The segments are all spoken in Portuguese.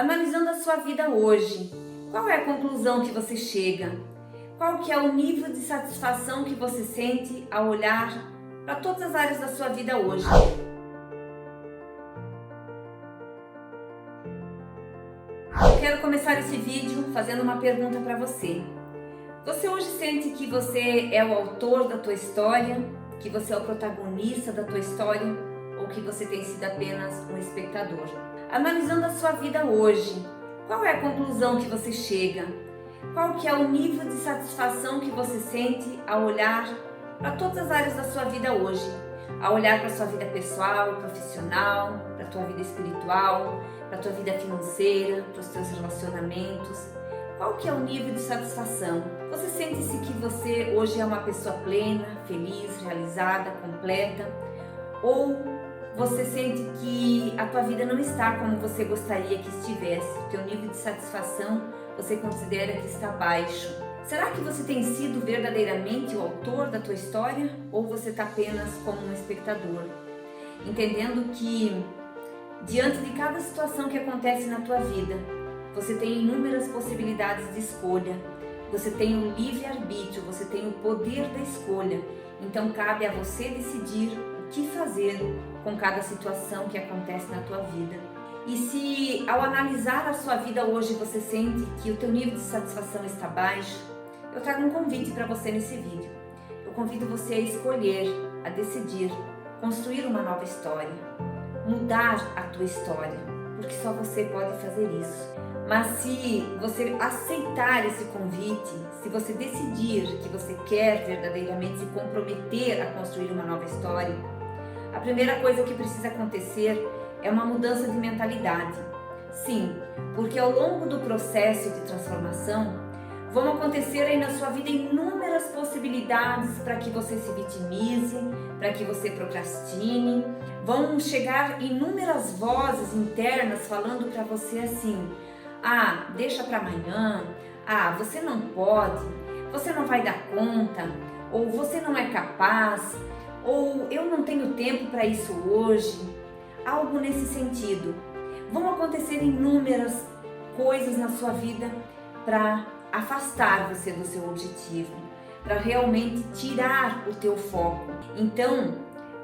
Analisando a sua vida hoje, qual é a conclusão que você chega? Qual que é o nível de satisfação que você sente ao olhar para todas as áreas da sua vida hoje? Eu quero começar esse vídeo fazendo uma pergunta para você. Você hoje sente que você é o autor da tua história, que você é o protagonista da tua história ou que você tem sido apenas um espectador? Analisando a sua vida hoje, qual é a conclusão que você chega? Qual que é o nível de satisfação que você sente ao olhar para todas as áreas da sua vida hoje? Ao olhar para a sua vida pessoal, profissional, para a tua vida espiritual, para a tua vida financeira, para os teus relacionamentos. Qual que é o nível de satisfação? Você sente-se que você hoje é uma pessoa plena, feliz, realizada, completa? Ou você sente que a tua vida não está como você gostaria que estivesse? O teu nível de satisfação você considera que está baixo? Será que você tem sido verdadeiramente o autor da tua história ou você está apenas como um espectador? Entendendo que diante de cada situação que acontece na tua vida, você tem inúmeras possibilidades de escolha. Você tem o livre-arbítrio, você tem o poder da escolha. Então cabe a você decidir o que fazer com cada situação que acontece na tua vida. E se ao analisar a sua vida hoje você sente que o teu nível de satisfação está baixo, eu trago um convite para você nesse vídeo. Eu convido você a escolher, a decidir, construir uma nova história, mudar a tua história, porque só você pode fazer isso. Mas se você aceitar esse convite, se você decidir que você quer verdadeiramente se comprometer a construir uma nova história, a primeira coisa que precisa acontecer é uma mudança de mentalidade. Sim, porque ao longo do processo de transformação, vão acontecer aí na sua vida inúmeras possibilidades para que você se vitimize, para que você procrastine. Vão chegar inúmeras vozes internas falando para você assim: ah, deixa para amanhã, ah, você não pode, você não vai dar conta, ou você não é capaz, ou eu não tenho tempo para isso hoje, algo nesse sentido. Vão acontecer inúmeras coisas na sua vida para afastar você do seu objetivo, para realmente tirar o teu foco. Então,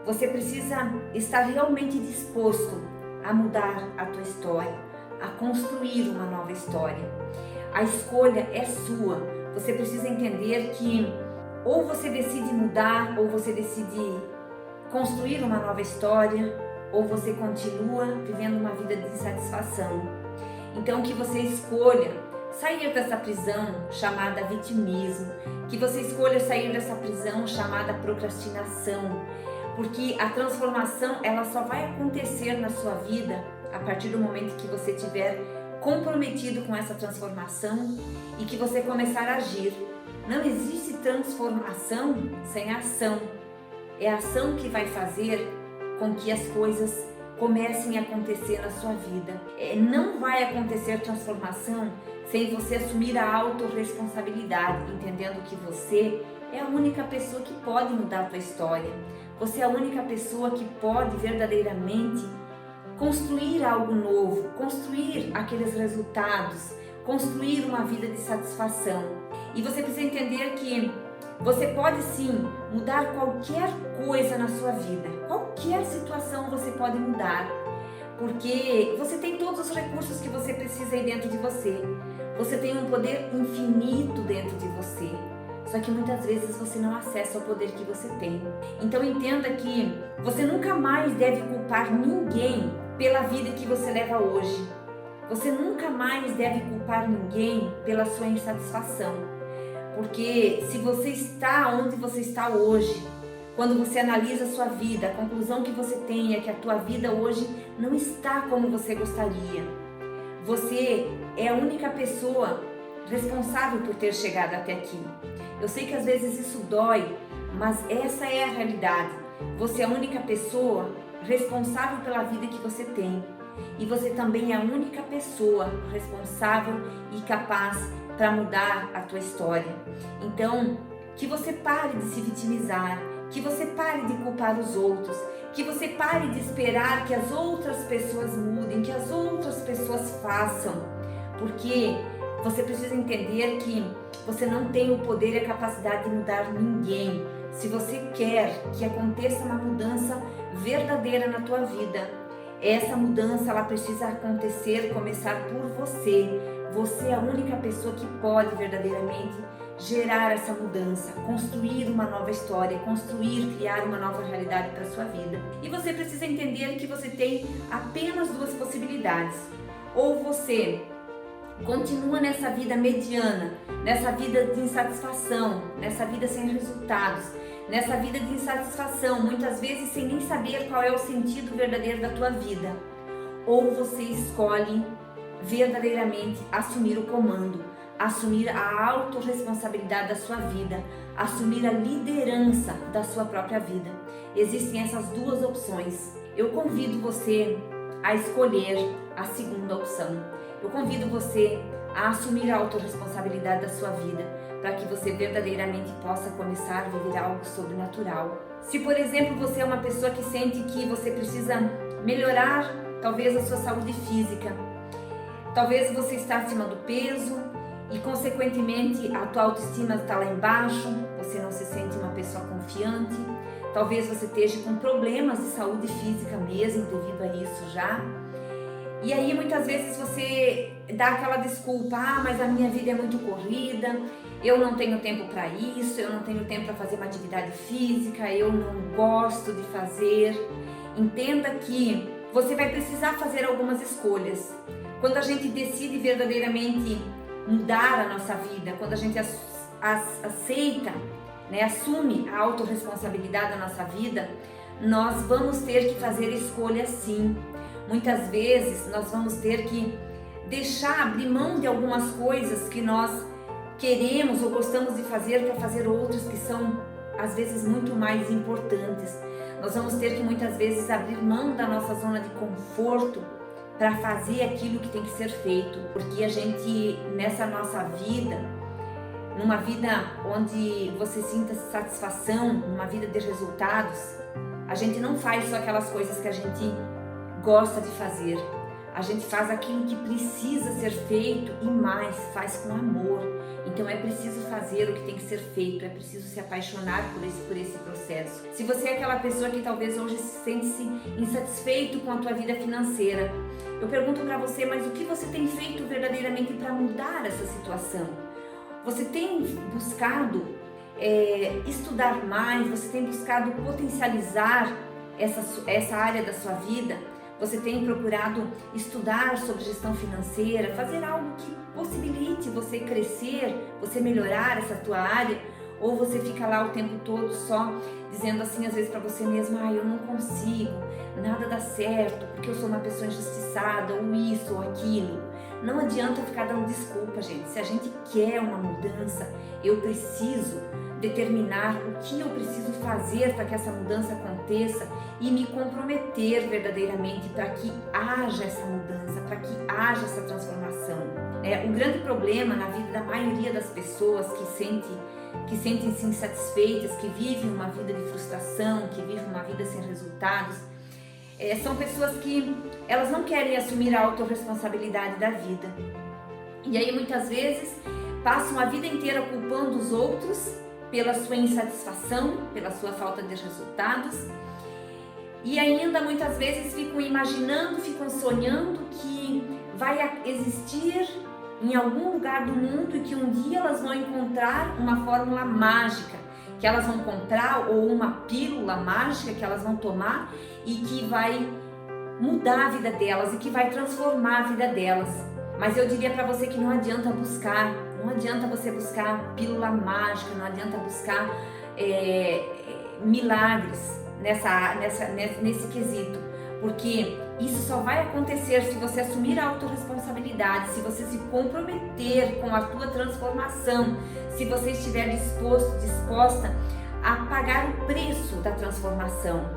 você precisa estar realmente disposto a mudar a tua história, a construir uma nova história. A escolha é sua. Você precisa entender que ou você decide mudar, ou você decide construir uma nova história, ou você continua vivendo uma vida de insatisfação. Então que você escolha sair dessa prisão chamada vitimismo, que você escolha sair dessa prisão chamada procrastinação, porque a transformação ela só vai acontecer na sua vida a partir do momento que você estiver comprometido com essa transformação e que você começar a agir. Não existe transformação sem ação. É a ação que vai fazer com que as coisas comecem a acontecer na sua vida. Não vai acontecer transformação sem você assumir a autorresponsabilidade, entendendo que você é a única pessoa que pode mudar a tua história. Você é a única pessoa que pode verdadeiramente construir algo novo, construir aqueles resultados, construir uma vida de satisfação. E você precisa entender que você pode sim mudar qualquer coisa na sua vida, qualquer situação você pode mudar, porque você tem todos os recursos que você precisa aí dentro de você. Você tem um poder infinito dentro de você, só que muitas vezes você não acessa o poder que você tem. Então entenda que você nunca mais deve culpar ninguém pela vida que você leva hoje. Você nunca mais deve culpar ninguém pela sua insatisfação. Porque se você está onde você está hoje, quando você analisa a sua vida, a conclusão que você tem é que a tua vida hoje não está como você gostaria. Você é a única pessoa responsável por ter chegado até aqui. Eu sei que às vezes isso dói, mas essa é a realidade. Você é a única pessoa responsável pela vida que você tem. E você também é a única pessoa responsável e capaz para mudar a tua história. Então, que você pare de se vitimizar, que você pare de culpar os outros, que você pare de esperar que as outras pessoas mudem, que as outras pessoas façam, porque você precisa entender que você não tem o poder e a capacidade de mudar ninguém. Se você quer que aconteça uma mudança verdadeira na tua vida, essa mudança ela precisa acontecer, começar por você. Você é a única pessoa que pode verdadeiramente gerar essa mudança, construir uma nova história, criar uma nova realidade para a sua vida. E você precisa entender que você tem apenas duas possibilidades. Ou você continua nessa vida mediana, nessa vida de insatisfação, nessa vida sem resultados, nessa vida de insatisfação, muitas vezes sem nem saber qual é o sentido verdadeiro da tua vida. Ou você escolhe verdadeiramente assumir o comando, assumir a autorresponsabilidade da sua vida, assumir a liderança da sua própria vida. Existem essas duas opções. Eu convido você a escolher a segunda opção. Eu convido você a assumir a autorresponsabilidade da sua vida, para que você verdadeiramente possa começar a viver algo sobrenatural. Se, por exemplo, você é uma pessoa que sente que você precisa melhorar talvez a sua saúde física, talvez você está acima do peso e, consequentemente, a tua autoestima está lá embaixo, você não se sente uma pessoa confiante, talvez você esteja com problemas de saúde física mesmo devido a isso já. E aí muitas vezes você dá aquela desculpa, mas a minha vida é muito corrida, eu não tenho tempo para isso, eu não tenho tempo para fazer uma atividade física, eu não gosto de fazer. Entenda que você vai precisar fazer algumas escolhas. Quando a gente decide verdadeiramente mudar a nossa vida, quando a gente aceita, assume a autorresponsabilidade da nossa vida, nós vamos ter que fazer escolhas sim. Muitas vezes nós vamos ter que abrir mão de algumas coisas que nós queremos ou gostamos de fazer para fazer outras que são às vezes muito mais importantes. Nós vamos ter que muitas vezes abrir mão da nossa zona de conforto para fazer aquilo que tem que ser feito, porque a gente nessa nossa vida, numa vida onde você sinta satisfação, numa vida de resultados, a gente não faz só aquelas coisas que a gente gosta de fazer. A gente faz aquilo que precisa ser feito e mais, faz com amor. Então é preciso fazer o que tem que ser feito, é preciso se apaixonar por esse processo. Se você é aquela pessoa que talvez hoje se sente insatisfeito com a tua vida financeira, eu pergunto para você, mas o que você tem feito verdadeiramente para mudar essa situação? Você tem buscado estudar mais, você tem buscado potencializar essa área da sua vida? Você tem procurado estudar sobre gestão financeira, fazer algo que possibilite você crescer, você melhorar essa tua área? Ou você fica lá o tempo todo só dizendo assim, às vezes para você mesmo, eu não consigo, nada dá certo, porque eu sou uma pessoa injustiçada, ou isso ou aquilo. Não adianta ficar dando desculpa, gente. Se a gente quer uma mudança, eu preciso determinar o que eu preciso fazer para que essa mudança aconteça e me comprometer verdadeiramente para que haja essa mudança, para que haja essa transformação. O grande problema na vida da maioria das pessoas que sentem-se insatisfeitas, que vivem uma vida de frustração, que vivem uma vida sem resultados, são pessoas que elas não querem assumir a autorresponsabilidade da vida. E aí muitas vezes passam a vida inteira culpando os outros pela sua insatisfação, pela sua falta de resultados, e ainda muitas vezes ficam imaginando, ficam sonhando que vai existir em algum lugar do mundo e que um dia elas vão encontrar uma fórmula mágica, que elas vão encontrar, ou uma pílula mágica que elas vão tomar e que vai mudar a vida delas e que vai transformar a vida delas. Mas eu diria para você que não adianta buscar, não adianta você buscar pílula mágica, não adianta buscar milagres nesse quesito, porque isso só vai acontecer se você assumir a autorresponsabilidade, se você se comprometer com a tua transformação, se você estiver disposta a pagar o preço da transformação,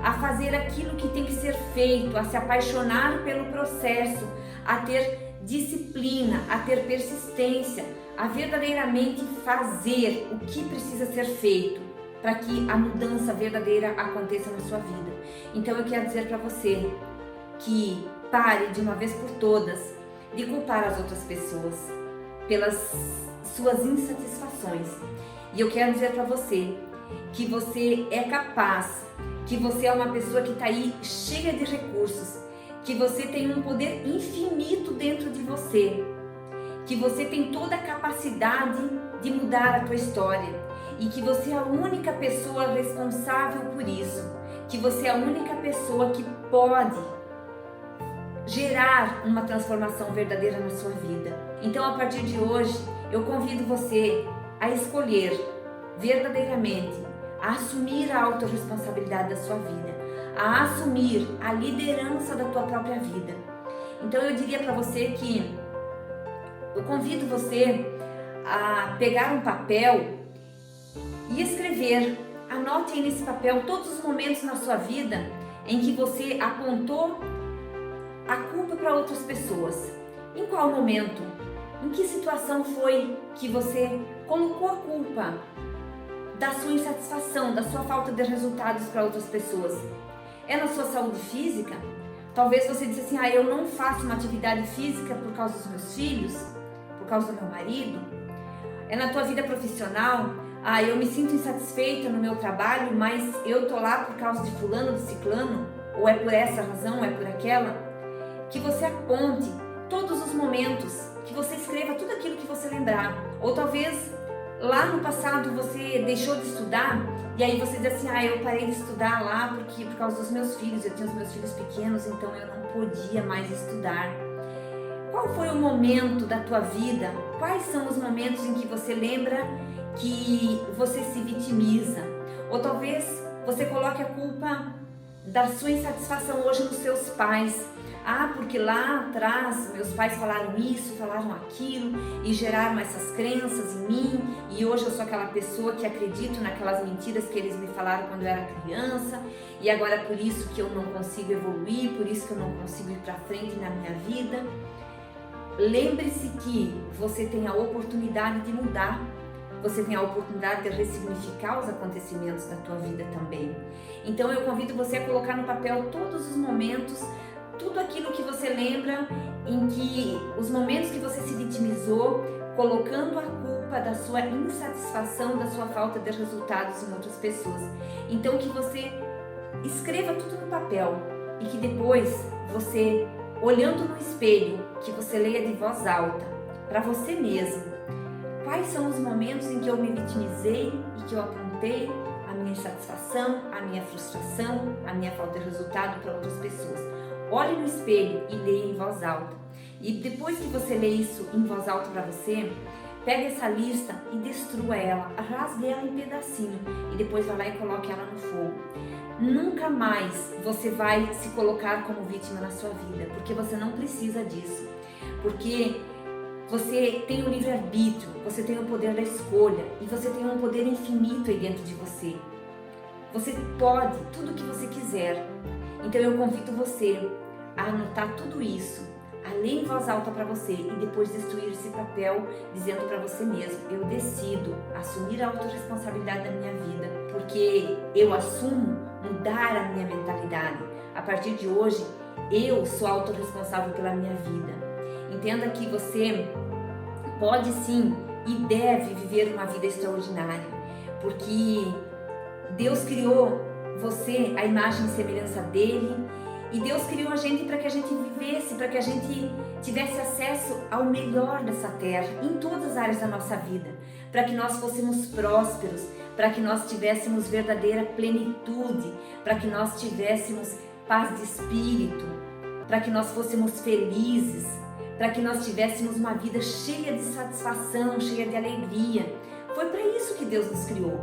a fazer aquilo que tem que ser feito, a se apaixonar pelo processo, a ter disciplina, a ter persistência, a verdadeiramente fazer o que precisa ser feito para que a mudança verdadeira aconteça na sua vida. Então eu quero dizer para você que pare de uma vez por todas de culpar as outras pessoas pelas suas insatisfações. E eu quero dizer para você que você é capaz, que você é uma pessoa que está aí cheia de recursos, que você tem um poder infinito dentro de você, que você tem toda a capacidade de mudar a tua história e que você é a única pessoa responsável por isso, que você é a única pessoa que pode gerar uma transformação verdadeira na sua vida. Então, a partir de hoje, eu convido você a escolher verdadeiramente, a assumir a autorresponsabilidade da sua vida, a assumir a liderança da tua própria vida. Então, eu diria para você que eu convido você a pegar um papel e escrever, anote aí nesse papel todos os momentos na sua vida em que você apontou a culpa para outras pessoas. Em qual momento? Em que situação foi que você colocou a culpa da sua insatisfação, da sua falta de resultados para outras pessoas? É na sua saúde física? Talvez você disse assim, eu não faço uma atividade física por causa dos meus filhos, por causa do meu marido. É na tua vida profissional? Eu me sinto insatisfeita no meu trabalho, mas eu tô lá por causa de fulano, de ciclano, ou é por essa razão, ou é por aquela. Que você aponte todos os momentos, que você escreva tudo aquilo que você lembrar. Ou talvez lá no passado você deixou de estudar e aí você diz assim, eu parei de estudar lá porque por causa dos meus filhos, eu tinha os meus filhos pequenos, então eu não podia mais estudar. Qual foi o momento da tua vida? Quais são os momentos em que você lembra que você se vitimiza? Ou talvez você coloque a culpa da sua insatisfação hoje nos seus pais. Porque lá atrás meus pais falaram isso, falaram aquilo e geraram essas crenças em mim e hoje eu sou aquela pessoa que acredito naquelas mentiras que eles me falaram quando eu era criança e agora é por isso que eu não consigo evoluir, por isso que eu não consigo ir para frente na minha vida. Lembre-se que você tem a oportunidade de mudar, você tem a oportunidade de ressignificar os acontecimentos da tua vida também. Então eu convido você a colocar no papel todos os momentos, tudo aquilo que você lembra em que os momentos que você se vitimizou, colocando a culpa da sua insatisfação, da sua falta de resultados em outras pessoas. Então que você escreva tudo no papel e que depois você, olhando no espelho, que você leia de voz alta para você mesmo. Quais são os momentos em que eu me vitimizei e que eu apontei a minha insatisfação, a minha frustração, a minha falta de resultado para outras pessoas? Olhe no espelho e leia em voz alta. E depois que você lê isso em voz alta para você, pega essa lista e destrua ela, rasgue ela em pedacinho e depois vai lá e coloque ela no fogo. Nunca mais você vai se colocar como vítima na sua vida, porque você não precisa disso. Porque você tem o livre-arbítrio, você tem o poder da escolha e você tem um poder infinito aí dentro de você. Você pode tudo o que você quiser. Então eu convido você a anotar tudo isso, a ler em voz alta para você e depois destruir esse papel dizendo para você mesmo, eu decido assumir a autorresponsabilidade da minha vida, porque eu assumo mudar a minha mentalidade. A partir de hoje, eu sou autorresponsável pela minha vida. Entenda que você pode sim e deve viver uma vida extraordinária, porque Deus criou você, a imagem e semelhança dele, e Deus criou a gente para que a gente vivesse, para que a gente tivesse acesso ao melhor dessa terra, em todas as áreas da nossa vida, para que nós fôssemos prósperos, para que nós tivéssemos verdadeira plenitude, para que nós tivéssemos paz de espírito, para que nós fôssemos felizes, para que nós tivéssemos uma vida cheia de satisfação, cheia de alegria. Foi para isso que Deus nos criou.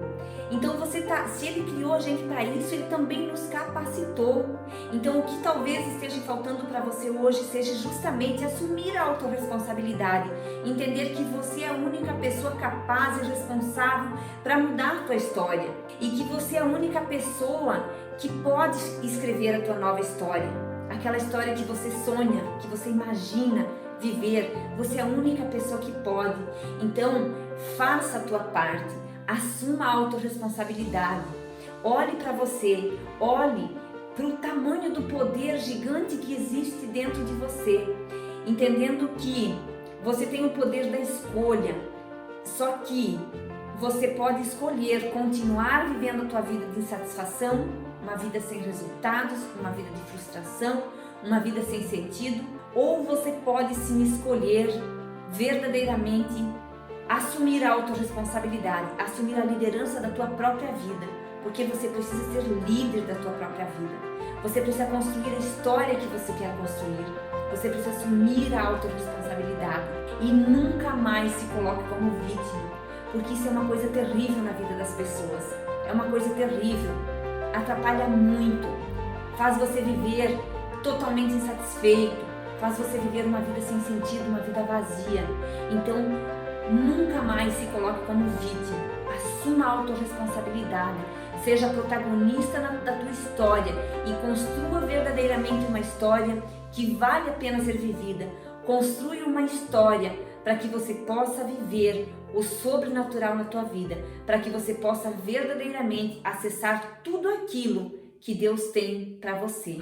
Então se Ele criou a gente para isso, Ele também nos capacitou. Então o que talvez esteja faltando para você hoje seja justamente assumir a autorresponsabilidade, entender que você é a única pessoa capaz e responsável para mudar a tua história e que você é a única pessoa que pode escrever a tua nova história, aquela história que você sonha, que você imagina viver. Você é a única pessoa que pode. Então faça a tua parte, assuma a autorresponsabilidade, olhe para você, olhe para o tamanho do poder gigante que existe dentro de você, entendendo que você tem o poder da escolha, só que você pode escolher continuar vivendo a tua vida de insatisfação, uma vida sem resultados, uma vida de frustração, uma vida sem sentido, ou você pode sim escolher verdadeiramente assumir a autorresponsabilidade, assumir a liderança da tua própria vida, porque você precisa ser líder da tua própria vida. Você precisa construir a história que você quer construir. Você precisa assumir a autorresponsabilidade e nunca mais se coloque como vítima, porque isso é uma coisa terrível na vida das pessoas. É uma coisa terrível, atrapalha muito, faz você viver totalmente insatisfeito, faz você viver uma vida sem sentido, uma vida vazia. Então, nunca mais se coloque como vítima, assuma a autorresponsabilidade, seja protagonista da tua história e construa verdadeiramente uma história que vale a pena ser vivida. Construa uma história para que você possa viver o sobrenatural na tua vida, para que você possa verdadeiramente acessar tudo aquilo que Deus tem para você.